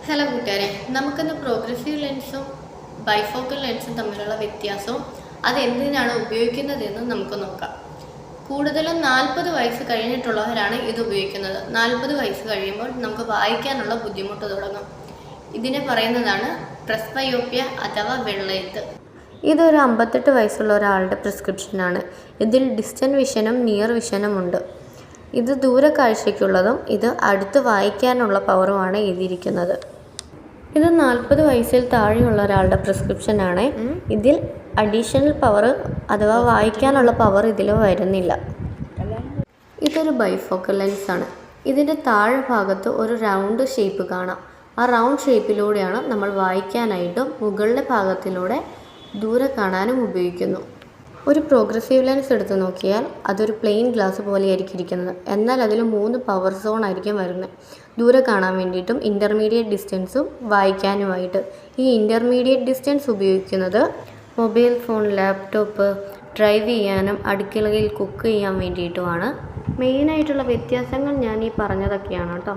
Hello കൂട്ടുകാരെ, നമുക്കിന്ന് progressive ലെൻസും bifocal ലെൻസും തമ്മിലുള്ള വ്യത്യാസവും അതെന്തിനാണ് ഉപയോഗിക്കുന്നതെന്ന് നമുക്ക് നോക്കാം. കൂടുതലും 40 വയസ്സ് കഴിഞ്ഞിട്ടുള്ളവരാണ് ഇത് ഉപയോഗിക്കുന്നത്. 40 വയസ്സ് കഴിയുമ്പോൾ നമുക്ക് വായിക്കാനുള്ള ബുദ്ധിമുട്ട് തുടങ്ങും. ഇതിനെ പറയുന്നതാണ് പ്രസ്ബയോപ്യ അഥവാ വെള്ളയെഴുത്ത്. ഇതൊരു 58 വയസ്സുള്ള ഒരാളുടെ പ്രിസ്ക്രിപ്ഷനാണ്. ഇതിൽ ഡിസ്റ്റൻറ്റ് വിഷനും നിയർ വിഷനും ഉണ്ട്. ഇത് ദൂരക്കാഴ്ചയ്ക്കുള്ളതും ഇത് അടുത്ത് വായിക്കാനുള്ള പവറുമാണ് എഴുതിയിരിക്കുന്നത്. ഇത് 40 വയസ്സിൽ താഴെയുള്ള ഒരാളുടെ പ്രിസ്ക്രിപ്ഷനാണ്. ഇതിൽ അഡീഷണൽ പവർ അഥവാ വായിക്കാനുള്ള പവർ ഇതിൽ വരുന്നില്ല. ഇതൊരു ബൈഫോക്കൽ ലെൻസാണ്. ഇതിൻ്റെ താഴെ ഭാഗത്ത് ഒരു റൗണ്ട് ഷേപ്പ് കാണാം. ആ റൗണ്ട് ഷേപ്പിലൂടെയാണ് നമ്മൾ വായിക്കാനായിട്ടും മുകളിലെ ഭാഗത്തിലൂടെ ദൂരെ കാണാനും ഉപയോഗിക്കുന്നു. ഒരു പ്രോഗ്രസീവ് ലെൻസ് എടുത്ത് നോക്കിയാൽ അതൊരു പ്ലെയിൻ ഗ്ലാസ് പോലെയായിരിക്കും ഇരിക്കുന്നത്. എന്നാൽ അതിൽ 3 പവർ സോൺ ആയിരിക്കും വരുന്നത്. ദൂരെ കാണാൻ വേണ്ടിയിട്ടും ഇൻ്റർമീഡിയറ്റ് ഡിസ്റ്റൻസും വായിക്കാനുമായിട്ട്. ഈ ഇൻ്റർമീഡിയറ്റ് ഡിസ്റ്റൻസ് ഉപയോഗിക്കുന്നത് മൊബൈൽ ഫോൺ, ലാപ്ടോപ്പ് ഡ്രൈവ് ചെയ്യാനും അടുക്കളയിൽ കുക്ക് ചെയ്യാൻ വേണ്ടിയിട്ടുമാണ്. മെയിനായിട്ടുള്ള വ്യത്യാസങ്ങൾ ഞാൻ ഈ പറഞ്ഞതൊക്കെയാണ് കേട്ടോ.